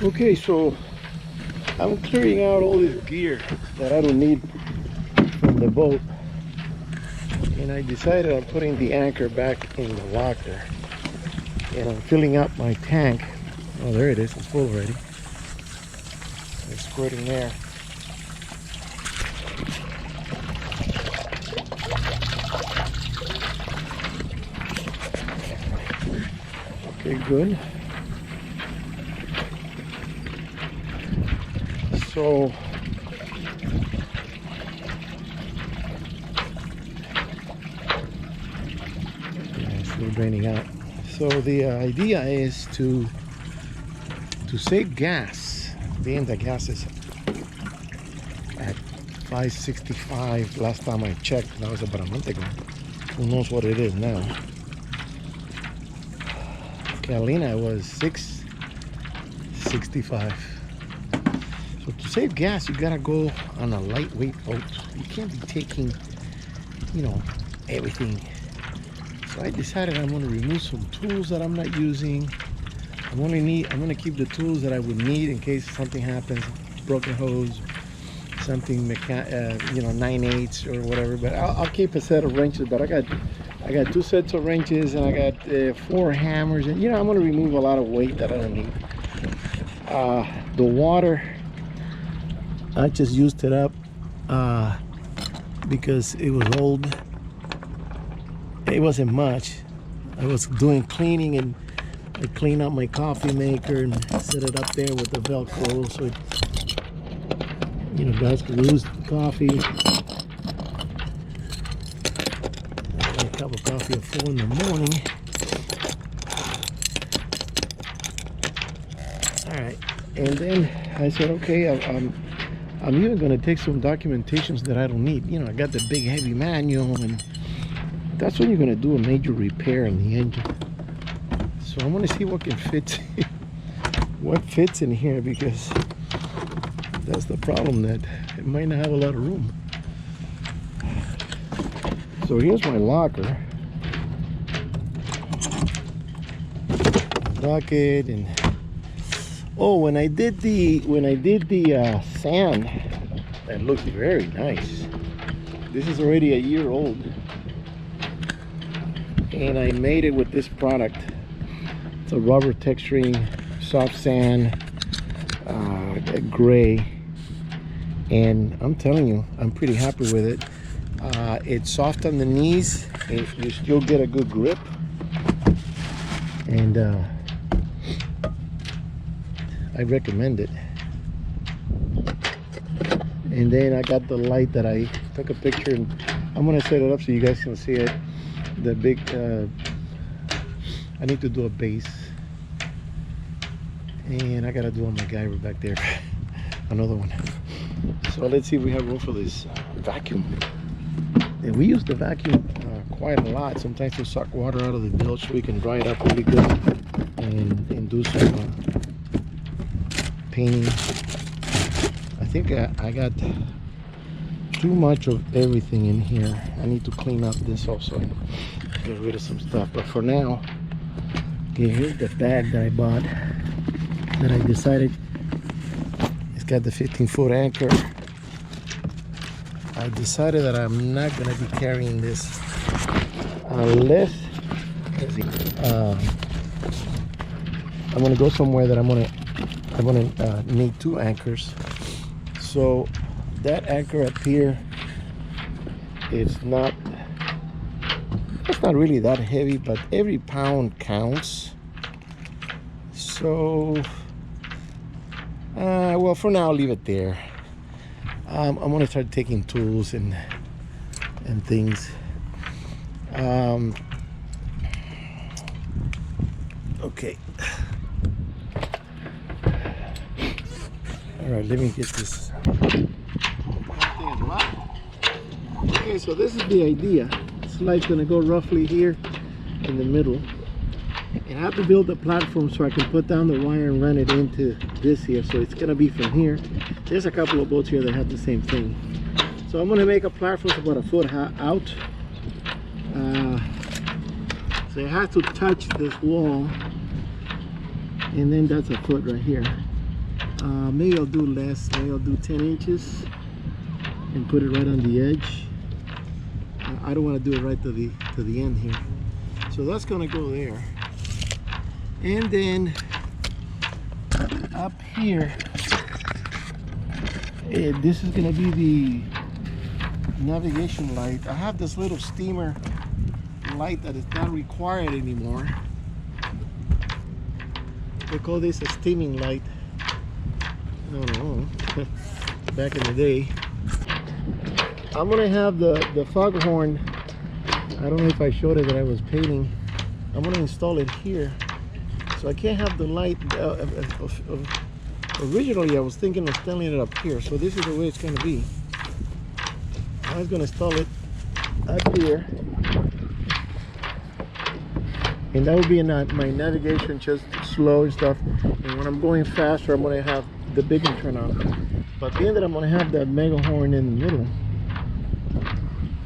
Okay, so I'm clearing out all this gear that I don't need from the boat, and I decided I'm putting the anchor back in the locker, and I'm filling up my tank. Oh, there it is, it's full already. It's squirting air. Okay, good. So it's still draining out. So the idea is to save gas, being the gas is at 5.65 last time I checked. That was about a month ago. Who knows what it is now. Catalina was 6.65. So to save gas, you gotta go on a lightweight boat. You can't be taking, you know, everything. So I decided I'm gonna remove some tools that I'm not using. I'm gonna keep the tools that I would need in case something happens, broken hose, something, you know, 9/8 or whatever. But I'll keep a set of wrenches. But I got 2 sets of wrenches, and I got 4 hammers, and you know, I'm gonna remove a lot of weight that I don't need. The water, I just used it up because it was old. It wasn't much. I was doing cleaning, and I cleaned out my coffee maker and set it up there with the Velcro so it, you know, guys can lose coffee. A cup of coffee at 4 in the morning. All right, and then I said, okay, I'm even gonna take some documentations that I don't need. You know, I got the big heavy manual, and that's when you're gonna do a major repair on the engine. So I'm gonna see what can fit, what fits in here, because that's the problem, that it might not have a lot of room. So here's my locker, bucket, and oh, when I did the sand, it looks very nice. This is already a year old, and I made it with this product. It's a rubber texturing soft sand, gray, and I'm telling you, I'm pretty happy with it. It's soft on the knees, and you still get a good grip, and I recommend it. And then I got the light that I took a picture, and I'm gonna set it up so you guys can see it. The big I need to do a base, and I gotta do a MacGyver back there. Another one. So let's see if we have room for this vacuum. And we use the vacuum quite a lot, sometimes to suck water out of the bilge so we can dry it up really good and do some painting. I think I got too much of everything in here. I need to clean up this also and get rid of some stuff. But for now, okay, here's the bag that I bought, that I decided, it's got the 15-foot anchor. I decided that I'm not gonna be carrying this unless I'm gonna go somewhere that I'm gonna need 2 anchors. So that anchor up here, it's not really that heavy, but every pound counts. So well, for now I'll leave it there. I'm gonna start taking tools and things. Okay. All right, let me get this. Okay, so this is the idea. This light's gonna go roughly here in the middle, and I have to build a platform so I can put down the wire and run it into this here. So it's gonna be from here. There's a couple of boats here that have the same thing. So I'm gonna make a platform about a foot out. So it has to touch this wall, and then that's a foot right here. Maybe I'll do less. Maybe I'll do 10 inches and put it right on the edge. I don't want to do it right to the end here. So that's gonna go there. And then up here, this is gonna be the navigation light. I have this little steamer light that is not required anymore. They call this a steaming light. No, back in the day. I'm gonna have the foghorn. I don't know if I showed it that I was painting. I'm gonna install it here. So I can't have the light. Originally I was thinking of installing it up here. So this is the way it's gonna be. I was gonna install it up here. And that will be my navigation, just slow and stuff. And when I'm going faster, I'm gonna have the big one turn on. But being that I'm gonna have that mega horn in the middle,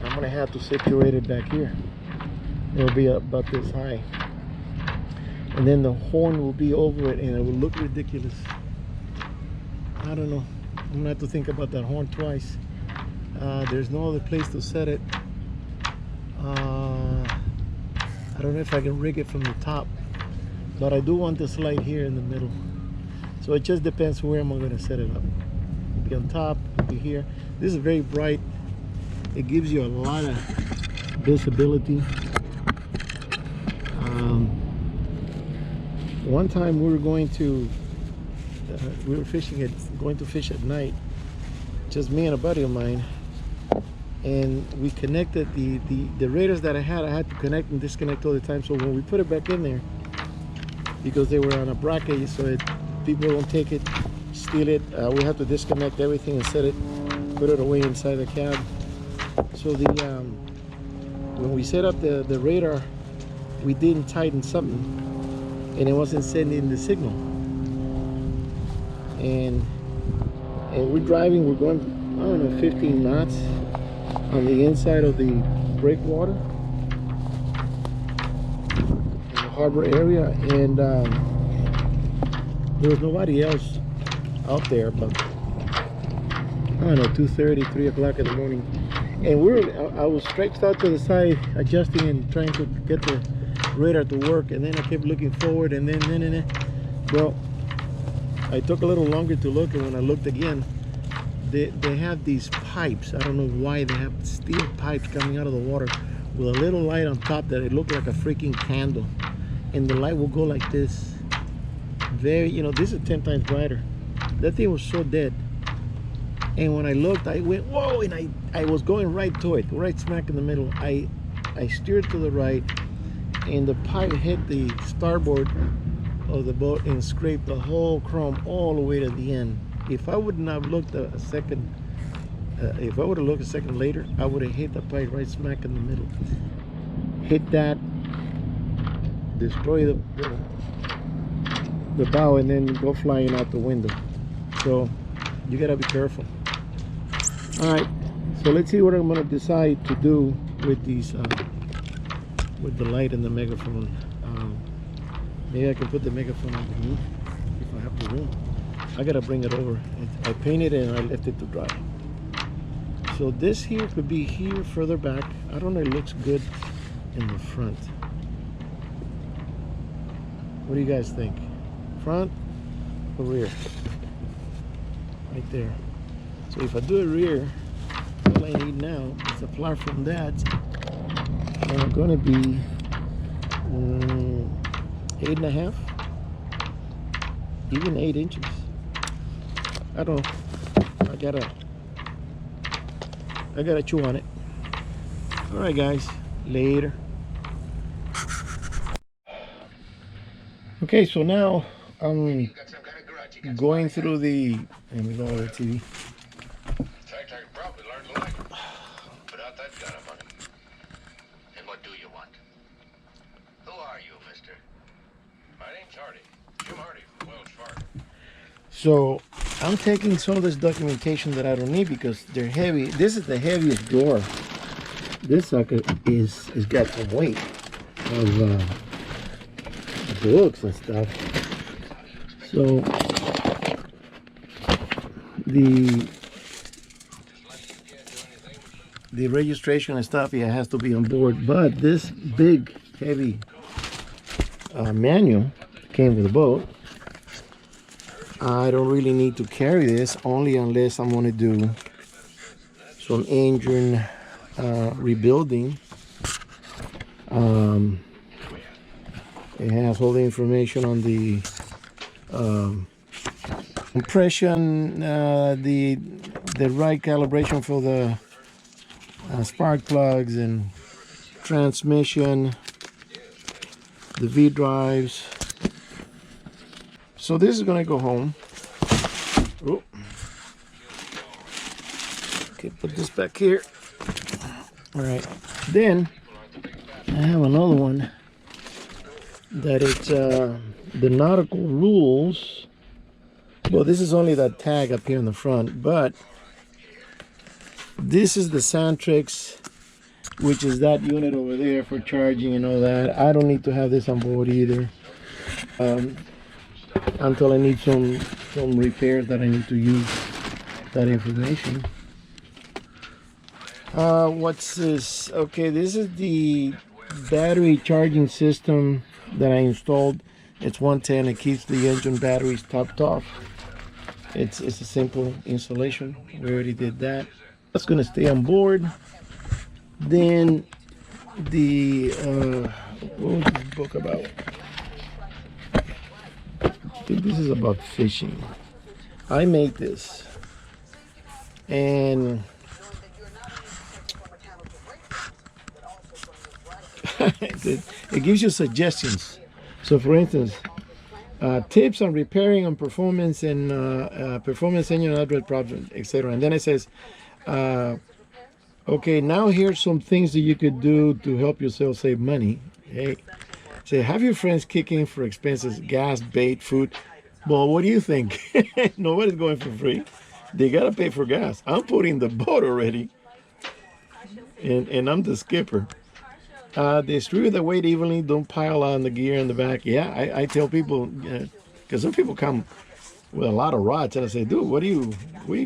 I'm gonna have to situate it back here. It'll be about this high. And then the horn will be over it and it will look ridiculous. I don't know. I'm gonna have to think about that horn twice. There's no other place to set it. I don't know if I can rig it from the top, but I do want this light here in the middle. So it just depends where I'm going to set it up. It'll be on top, it'll be here. This is very bright. It gives you a lot of visibility. One time we were going to, we were going to fish at night, just me and a buddy of mine. And we connected the radars that I had to connect and disconnect all the time. So when we put it back in there, because they were on a bracket, so people don't take it, steal it, we have to disconnect everything and set it, put it away inside the cab. So when we set up the radar, we didn't tighten something, and it wasn't sending the signal. And we're driving, we're going, I don't know, 15 knots. On the inside of the breakwater in the harbor area, and there was nobody else out there, but I don't know, 2:30, 3 o'clock in the morning, and I was stretched out to the side adjusting and trying to get the radar to work, and then I kept looking forward, and then well, I took a little longer to look, and when I looked again, they have these pipes. I don't know why they have steel pipes coming out of the water with a little light on top that it looked like a freaking candle, and the light will go like this. Very, you know, this is 10 times brighter. That thing was so dead. And when I looked, I went whoa, and I was going right to it, right smack in the middle. I steered to the right, and the pipe hit the starboard of the boat and scraped the whole chrome all the way to the end. If I wouldn't have looked a second, if I would have looked a second later, I would have hit the pipe right smack in the middle. Hit that, destroy the bow, and then go flying out the window. So you gotta be careful. All right, so let's see what I'm gonna decide to do with these, with the light and the megaphone. Maybe I can put the megaphone underneath if I have the room. I gotta bring it over. I painted it and I left it to dry. So this here could be here further back. I don't know, it looks good in the front. What do you guys think? Front or rear? Right there. So if I do a rear, all I need now is a fly from that. And I'm gonna be 8.5, even 8 inches. I don't know. I gotta chew on it. All right, guys. Later. Okay, so now I'm going through the. Let me lower the TV. In fact, I could probably learn to like it without that kind of money. And what do you want? Who are you, mister? My name's Hardy. Jim Hardy from Wells Fargo. So I'm taking some of this documentation that I don't need because they're heavy. This is the heaviest drawer. This sucker is got some weight of books and stuff. So the registration and stuff, yeah, has to be on board. But this big, heavy manual came with the boat. I don't really need to carry this, only unless I'm going to do some engine rebuilding. It has all the information on the compression, the right calibration for the spark plugs and transmission, the V drives. So this is gonna go home. Oh. Okay, put this back here. All right, then I have another one that it's the nautical rules. Well, this is only that tag up here in the front, but this is the Santrix, which is that unit over there for charging and all that. I don't need to have this on board either, until I need some repairs that I need to use that information. What's this? Okay, this is the battery charging system that I installed. It's 110. It keeps the engine batteries topped off. It's a simple installation. We already did that. That's gonna stay on board. Then the what was this book about? I think this is about fishing. I made this, and it gives you suggestions. So, for instance, tips on repairing on performance and performance engine hardware problems, etc. And then it says, okay, now here's some things that you could do to help yourself save money. Hey, say, have your friends kick in for expenses, gas, bait, food. Well, what do you think? Nobody's going for free. They gotta pay for gas. I'm putting the boat already, and I'm the skipper. Distribute the weight evenly. Don't pile on the gear in the back. Yeah, I tell people, because some people come with a lot of rods, and I say, dude, what are you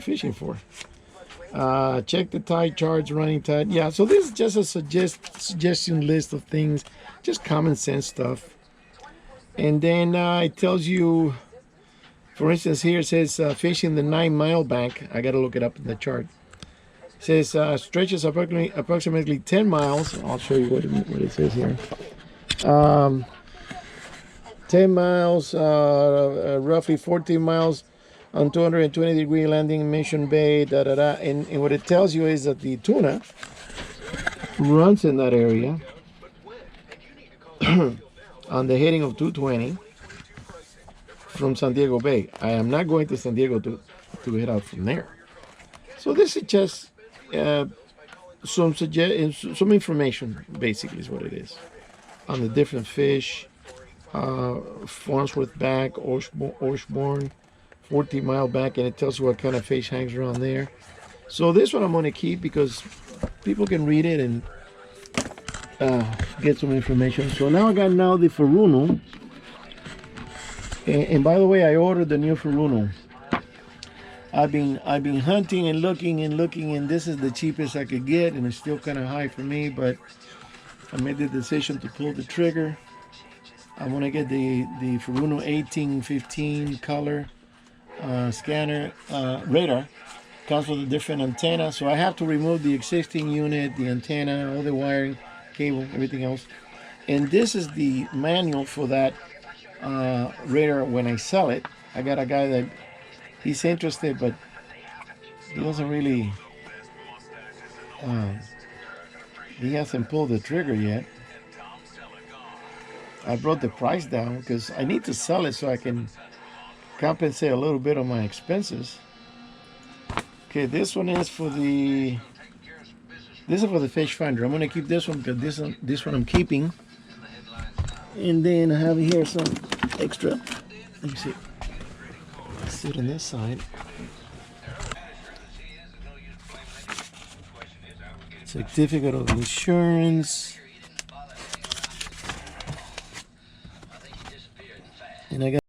fishing for? Check the tide charts, running tide. Yeah, so this is just a suggestion list of things, just common sense stuff. And then it tells you, for instance, here it says fishing the 9 Mile bank. I got to look it up in the chart. It says stretches approximately 10 miles. I'll show you what it says here. 10 miles, roughly 14 miles on 220-degree landing, Mission Bay, And what it tells you is that the tuna runs in that area on the heading of 220 from San Diego Bay. I am not going to San Diego to head out from there. So this is just some information, basically, is what it is, on the different fish. Farnsworth back, Orshborn, 14 Mile back, and it tells you what kind of fish hangs around there. So this one I'm going to keep because people can read it and get some information. So now I got the Furuno, and by the way, I ordered the new Furuno. I've been hunting and looking, and this is the cheapest I could get, and it's still kind of high for me, but I made the decision to pull the trigger. I want to get the Furuno 1815 color scanner radar. Comes with a different antenna, so I have to remove the existing unit, the antenna, all the wiring, cable, everything else. And this is the manual for that radar when I sell it. I got a guy that he's interested, but he doesn't really, he hasn't pulled the trigger yet. I brought the price down because I need to sell it so I can compensate a little bit on my expenses. Okay, this one is for the fish finder. I'm gonna keep this one because this one I'm keeping. And then I have here some extra. Let me see. Sit on this side. Certificate of insurance. And I got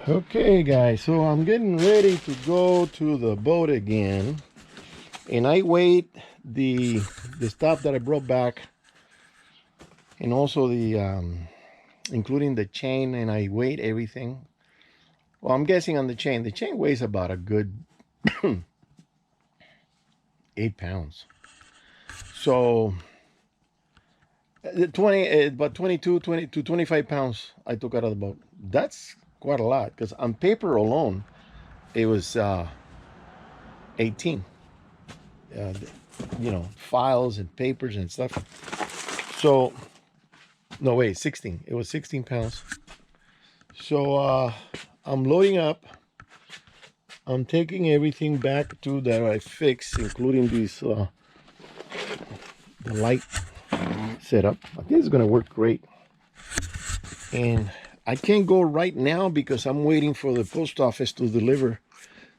Okay guys, so I'm getting ready to go to the boat again, and I weighed the stuff that I brought back, and also the including the chain, and I weighed everything. Well, I'm guessing on the chain weighs about a good 8 pounds. So 20 about 20 to 25 pounds I took out of the boat. That's quite a lot, because on paper alone it was 18, files and papers and stuff. So no, wait, 16. It was 16 pounds. So I'm loading up. I'm taking everything back to that I fixed, including these the light setup. I think it's gonna work great. And I can't go right now because I'm waiting for the post office to deliver.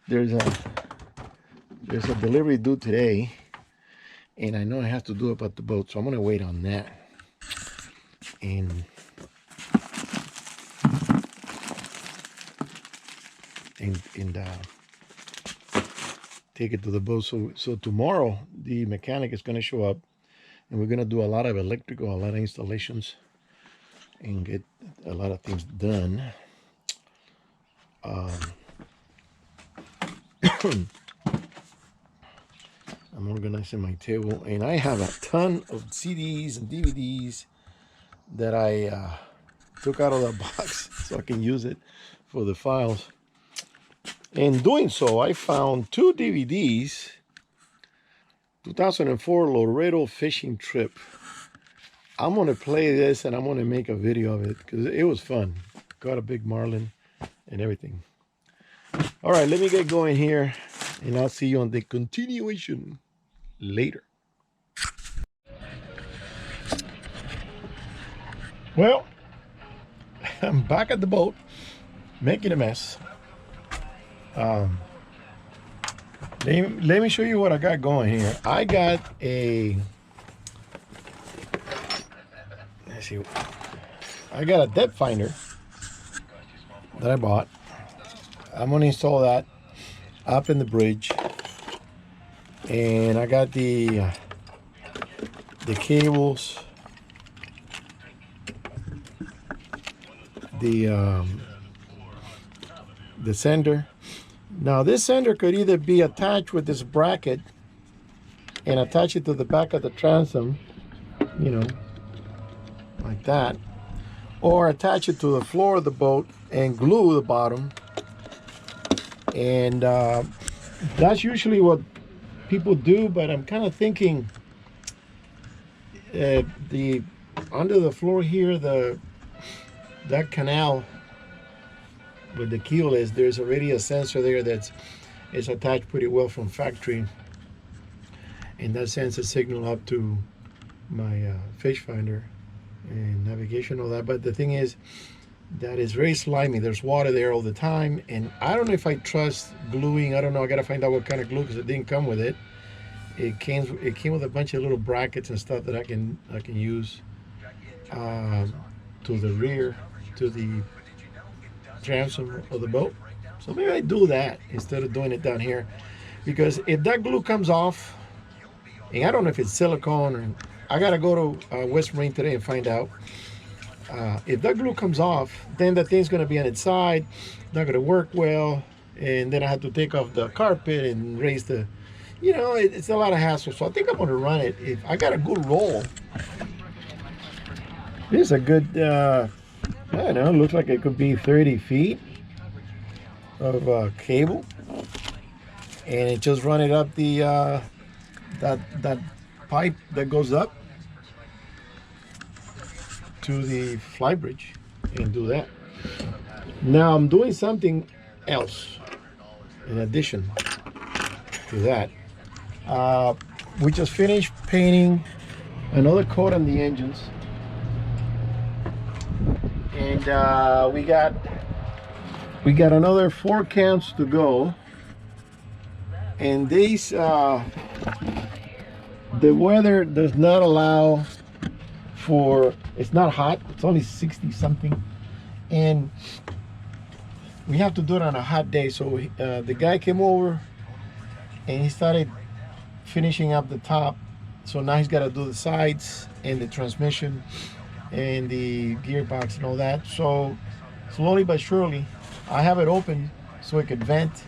There's a delivery due today, and I know I have to do it about the boat, so I'm gonna wait on that. And take it to the boat. So tomorrow the mechanic is going to show up, and we're going to do a lot of electrical, a lot of installations, and get a lot of things done. I'm organizing my table, and I have a ton of CDs and DVDs that I took out of the box so I can use it for the files. In doing so, I found 2 DVDs, 2004 Laredo fishing trip. I'm going to play this, and I'm going to make a video of it because it was fun. Got a big marlin and everything. All right, let me get going here, and I'll see you on the continuation later. Well, I'm back at the boat, making a mess. Let me show you what I got going here. I got a, let's see, I got a depth finder that I bought. I'm gonna install that up in the bridge, and I got the cables, the sender. Now this sender could either be attached with this bracket and attach it to the back of the transom, like that, or attach it to the floor of the boat and glue the bottom. And that's usually what people do, but I'm kind of thinking the under the floor here, that canal with the keel is, there's already a sensor there that's attached pretty well from factory, and that sends a signal up to my fish finder and navigation, all that. But the thing is that is very slimy. There's water there all the time, and I don't know if I trust gluing. I don't know. I gotta find out what kind of glue, because it didn't come with it. It came with a bunch of little brackets and stuff that I can use to the rear, to the transom of the boat. So maybe I do that instead of doing it down here, because if that glue comes off, and I don't know if it's silicone, or I gotta go to West Marine today and find out. If that glue comes off, then the thing's gonna be on its side, not gonna work well, and then I have to take off the carpet and raise the, it's a lot of hassle. So I think I'm gonna run it. If I got a good roll, this is a good, I don't know, looks like it could be 30 feet of cable, and it just run it up the that pipe that goes up to the fly bridge, and do that. Now I'm doing something else in addition to that. We just finished painting another coat on the engines, and we got another 4 cans to go. And these the weather does not allow for, it's not hot, it's only 60 something, and we have to do it on a hot day. So the guy came over and he started finishing up the top. So now he's got to do the sides and the transmission and the gearbox and all that. So slowly but surely, I have it open so it could vent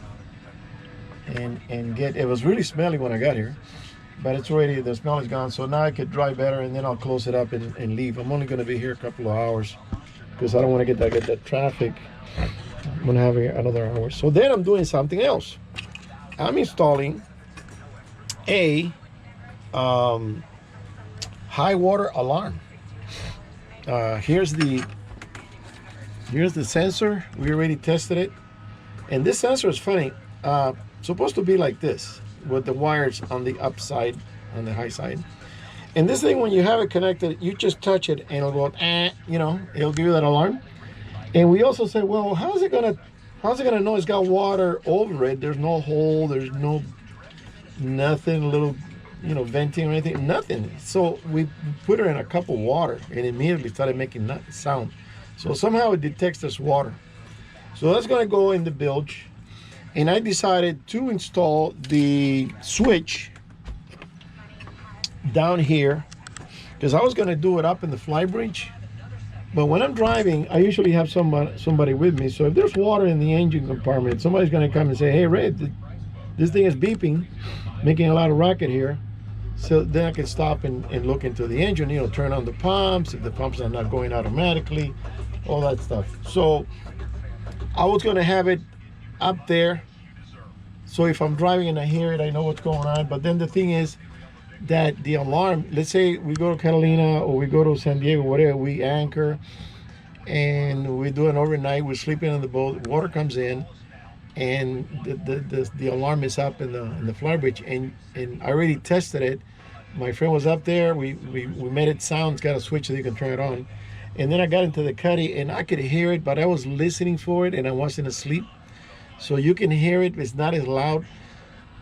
and get. It was really smelly when I got here, but it's already, the smell is gone. So now I could dry better, and then I'll close it up and leave. I'm only going to be here a couple of hours because I don't want to get that traffic. I'm going to have another hour. So then I'm doing something else. I'm installing a high water alarm. Here's the sensor. We already tested it, and this sensor is funny. Supposed to be like this with the wires on the upside, on the high side. And this thing, when you have it connected, you just touch it and it'll go, you know, it'll give you that alarm. And we also said, well, how's it gonna know it's got water over it? There's no hole, there's nothing, little, you know, venting or anything, nothing. So we put her in a cup of water and immediately started making sound. So somehow it detects this water. So that's gonna go in the bilge. And I decided to install the switch down here because I was gonna do it up in the fly bridge. But when I'm driving, I usually have somebody with me. So if there's water in the engine compartment, somebody's gonna come and say, hey, Red, this thing is beeping, making a lot of racket here. So then I can stop and look into the engine, you know, turn on the pumps, if the pumps are not going automatically, all that stuff. So I was gonna have it up there, so if I'm driving and I hear it, I know what's going on. But then the thing is that the alarm, let's say we go to Catalina or we go to San Diego, whatever, we anchor and we do an overnight, we're sleeping on the boat, water comes in, and the alarm is up in the flybridge, and I already tested it. My friend was up there, we made it sound. It's got a switch so you can turn it on. And then I got into the cuddy and I could hear it, but I was listening for it and I wasn't asleep. So you can hear it, it's not as loud.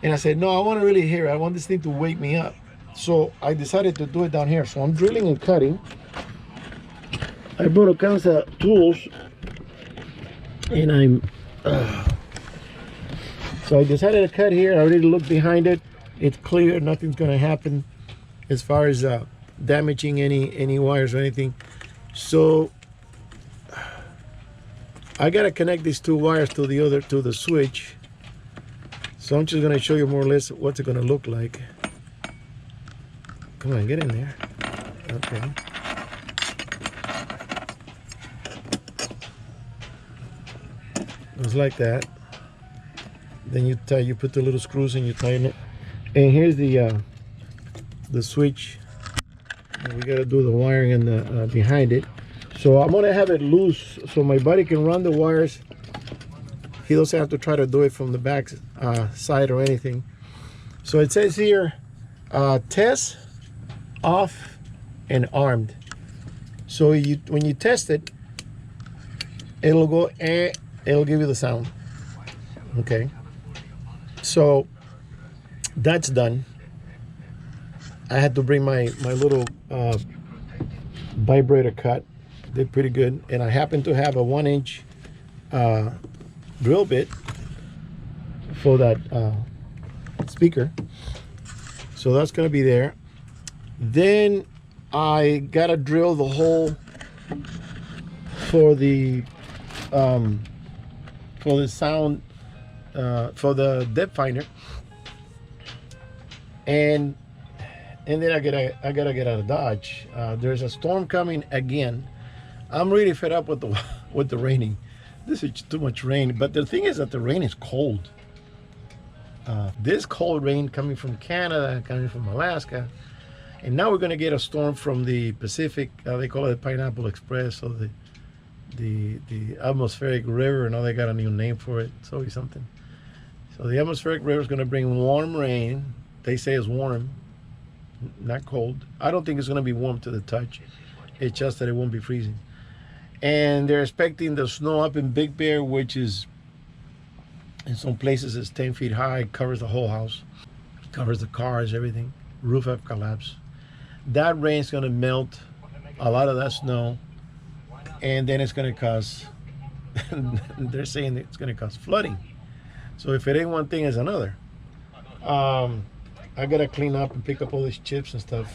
And I said, no, I want to really hear it. I want this thing to wake me up. So I decided to do it down here. So I'm drilling and cutting. I brought all kinds of tools, and I'm so I decided to cut here. I already looked behind it. It's clear, nothing's going to happen as far as damaging any wires or anything. So I got to connect these two wires to the switch. So I'm just going to show you more or less what's it going to look like. Come on, get in there. Okay. It's like that. Then you put the little screws and you tighten it. And here's the switch. And we got to do the wiring and the behind it. So I'm gonna have it loose so my buddy can run the wires. He doesn't have to try to do it from the back side or anything. So it says here, test, off, and armed. So when you test it, it'll go, it'll give you the sound. Okay. So that's done. I had to bring my little vibrator cut. Did pretty good, and I happen to have a 1-inch drill bit for that speaker, so that's going to be there. Then I gotta drill the hole for the sound, for the depth finder, and then I gotta get out of Dodge. There's a storm coming again. I'm really fed up with the raining. This is too much rain. But the thing is that the rain is cold. This cold rain coming from Canada, coming from Alaska, and now we're going to get a storm from the Pacific. They call it the Pineapple Express, or the atmospheric river. Now they got a new name for it. It's always something. So the atmospheric river is going to bring warm rain. They say it's warm, not cold. I don't think it's going to be warm to the touch. It's just that it won't be freezing. And they're expecting the snow up in Big Bear, which is in some places it's 10 feet high, covers the whole house, covers the cars, everything. Roof have collapsed. That rain's gonna melt a lot of that snow, and then it's gonna cause they're saying it's going to cause flooding. So if it ain't one thing, it's another. I got to clean up and pick up all these chips and stuff.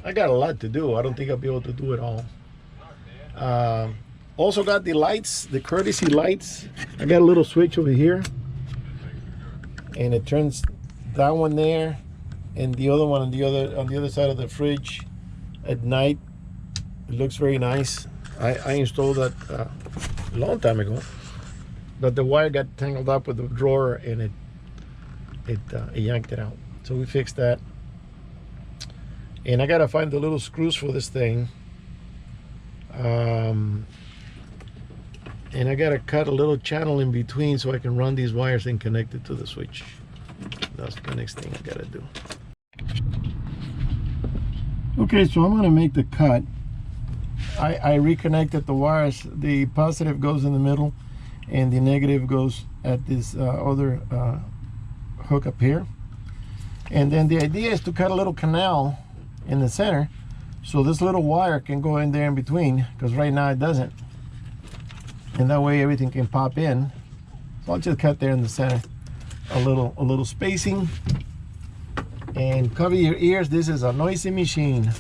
I got a lot to do. I don't think I'll be able to do it all. Also got the lights, the courtesy lights. I got a little switch over here, and it turns that one there and the other one on the other side of the fridge at night. It looks very nice. I installed that a long time ago, but the wire got tangled up with the drawer and it yanked it out. So we fixed that. And I gotta find the little screws for this thing. And I gotta cut a little channel in between so I can run these wires and connect it to the switch. That's the next thing I gotta do. Okay, so I'm gonna make the cut. I reconnected the wires. The positive goes in the middle and the negative goes at this other hook up here. And then the idea is to cut a little canal in the center so this little wire can go in there in between, because right now it doesn't. And that way everything can pop in. So I'll just cut there in the center a little spacing. And cover your ears, this is a noisy machine.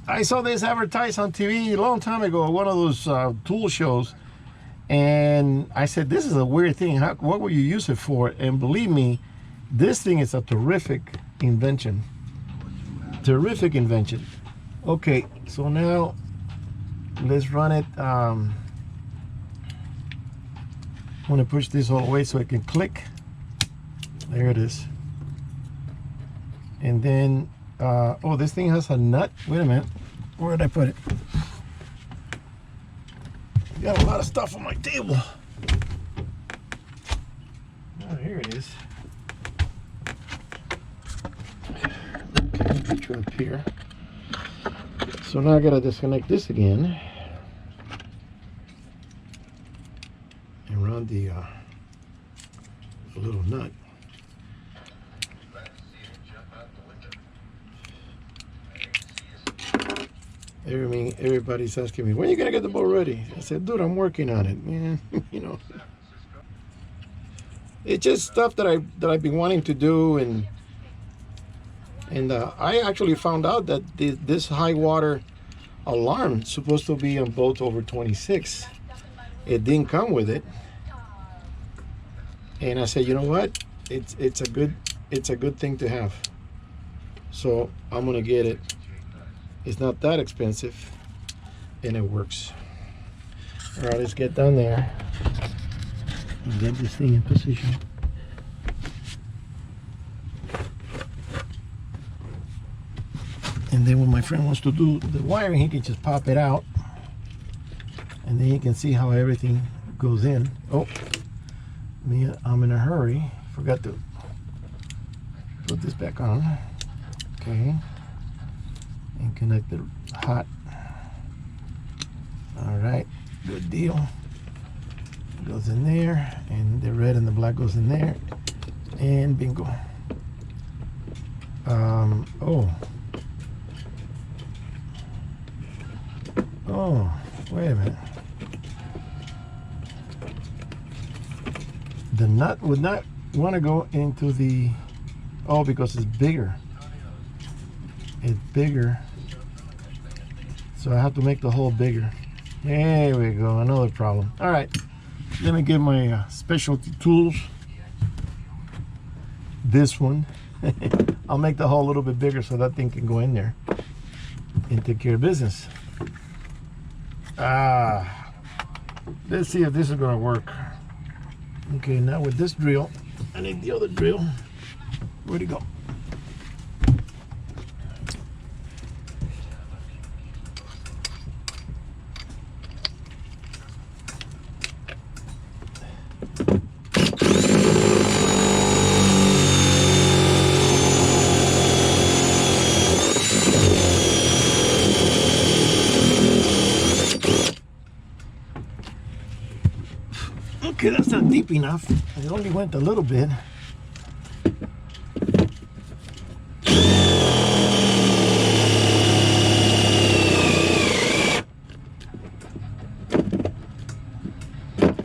I saw this advertised on TV a long time ago, one of those tool shows, and I said, this is a weird thing. What will you use it for? And believe me, this thing is a terrific invention. Terrific invention. Okay, so now let's run it. I want to push this all the way so it can click. There it is. And then, oh, this thing has a nut. Wait a minute. Where did I put it? Got a lot of stuff on my table. Oh, here it is. Okay, put you up here. So now I gotta disconnect this again and run the little nut. Everybody's asking me, when are you gonna get the boat ready? I said, dude, I'm working on it, man. You know, it's just stuff that I've been wanting to do, and I actually found out that this high water alarm is supposed to be on boats over 26. It didn't come with it, and I said, you know what? It's a good thing to have. So I'm gonna get it. It's not that expensive, and it works. All right, let's get down there and get this thing in position. And then when my friend wants to do the wiring, he can just pop it out, and then you can see how everything goes in. Oh, I'm in a hurry. Forgot to put this back on. Okay. And connect it hot. All right, good deal. Goes in there, and the red and the black goes in there, and bingo. Oh, wait a minute. The nut would not want to go into the, oh, because it's bigger. It's bigger. So I have to make the hole bigger. There we go, another problem. All right, let me get my specialty tools. This one. I'll make the hole a little bit bigger so that thing can go in there and take care of business. Let's see if this is gonna work. Okay, now with this drill, I need the other drill. Where'd it go? Because that's not deep enough. It only went a little bit.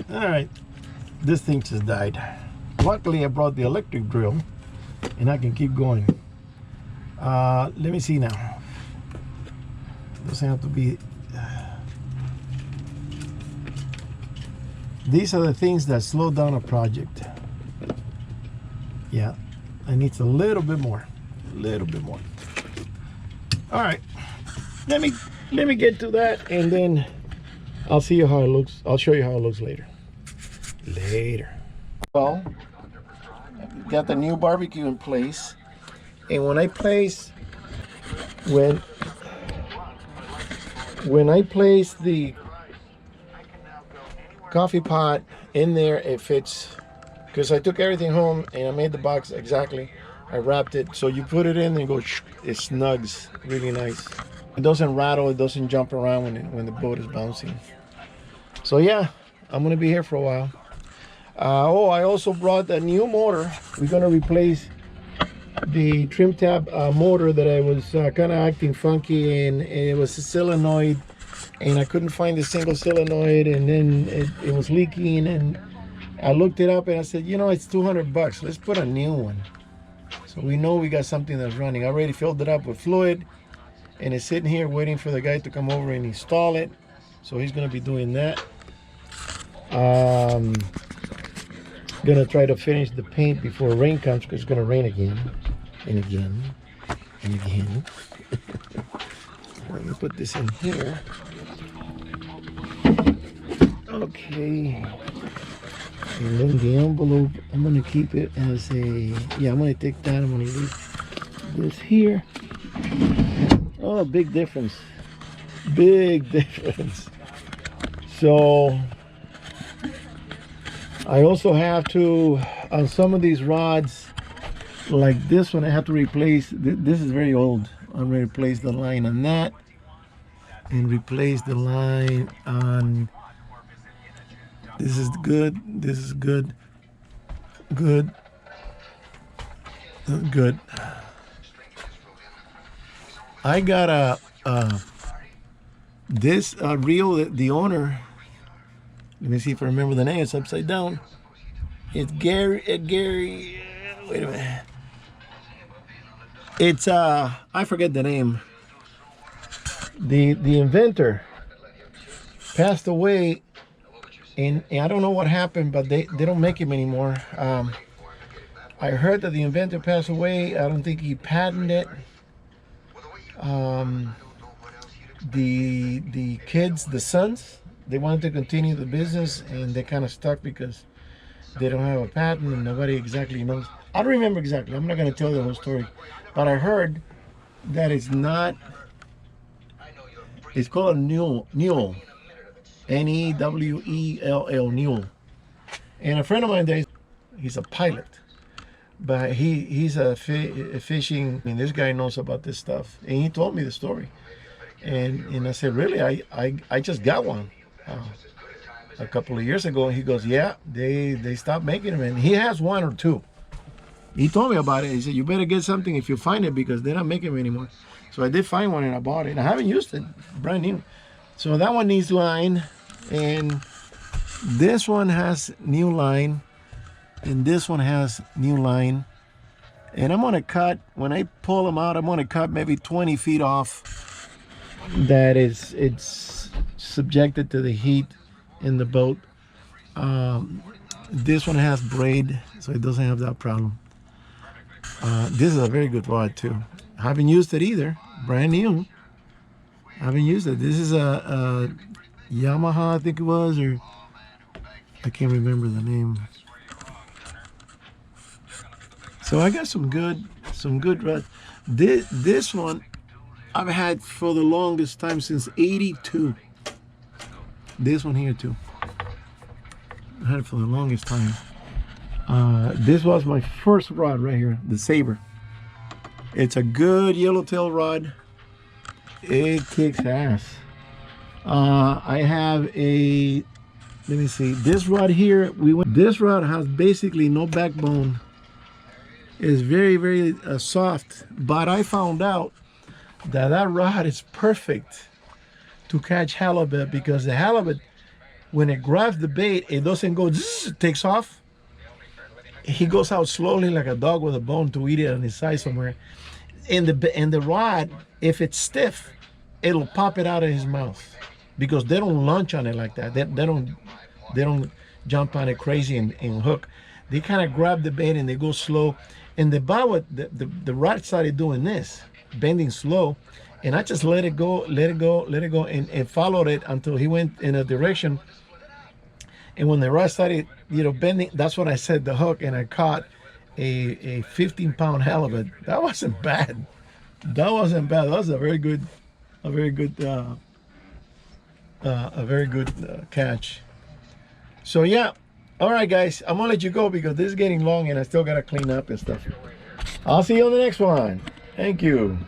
Alright, this thing just died. Luckily I brought the electric drill and I can keep going. Let me see now. Doesn't have to be... These are the things that slow down a project. Yeah, I need a little bit more. A little bit more. Alright, let me get to that and then I'll see you how it looks. I'll show you how it looks later. Well, got the new barbecue in place, and when I place the coffee pot in there, it fits, because I took everything home and I made the box exactly. I wrapped it so you put it in and go, it snugs really nice. It doesn't rattle, it doesn't jump around when the boat is bouncing. So yeah, I'm gonna be here for a while. Oh, I also brought a new motor. We're gonna replace the trim tab motor that I was kind of acting funky, and it was a solenoid, and I couldn't find a single solenoid, and then it was leaking, and I looked it up and I said, you know, it's 200 bucks. Let's put a new one. So we know we got something that's running. I already filled it up with fluid, and it's sitting here waiting for the guy to come over and install it. So he's gonna be doing that. Gonna try to finish the paint before rain comes, because it's gonna rain again and again and again. Let me put this in here. Okay, and then the envelope, I'm gonna keep it as a, yeah, I'm gonna take that, I'm gonna leave this here. Oh, big difference, big difference. So I also have to, on some of these rods, like this one, I have to replace, this is very old. I'm going to replace the line on that, and replace the line on, this is good, this is good, good, good. I got this reel, the owner, let me see if I remember the name. It's upside down. It's Gary. Wait a minute. It's I forget the name. The inventor passed away, and I don't know what happened, but they don't make him anymore. I heard that the inventor passed away. I don't think he patented it. The kids, the sons, they wanted to continue the business, and they kind of stuck because they don't have a patent and nobody exactly knows. I don't remember exactly. I'm not going to tell the whole story, but I heard that it's not. It's called a Newell, N-E-W-E-L-L, Newell. And a friend of mine, he's a pilot, but he's a fishing. I mean, this guy knows about this stuff, and he told me the story. And I said, really? I just got one a couple of years ago. And he goes, yeah, they stopped making them, and he has one or two. He told me about it. He said, you better get something if you find it, because they're not making them anymore. So I did find one and I bought it, and I haven't used it, brand new. So that one needs line, and this one has new line, and this one has new line. And I'm gonna cut, when I pull them out, I'm gonna cut maybe 20 feet off. That is, it's subjected to the heat in the boat. This one has braid, so it doesn't have that problem. This is a very good rod too. I haven't used it either, brand new. I haven't used it. This is a Yamaha, I think it was, or I can't remember the name. So I got some good rods. This one I've had for the longest time, since '82. This one here too. I had it for the longest time. This was my first rod right here, the Saber. It's a good yellowtail rod. It kicks ass. I have a Let me see. This rod here, this rod has basically no backbone. It's very, very soft. But I found out that that rod is perfect to catch halibut, because the halibut, when it grabs the bait, it doesn't go zzz, it takes off. He goes out slowly like a dog with a bone to eat it on his side somewhere. And the rod, if it's stiff, it'll pop it out of his mouth, because they don't launch on it like that. They don't jump on it crazy and hook. They kind of grab the bait and they go slow. And the rod started doing this, bending slow, and I just let it go, and followed it until he went in a direction. And when the rod started, bending, that's when I set the hook, and I caught a 15-pound halibut. That wasn't bad. That wasn't bad. That was a very good catch. So yeah, all right, guys, I'm gonna let you go because this is getting long, and I still gotta clean up and stuff. I'll see you on the next one. Thank you.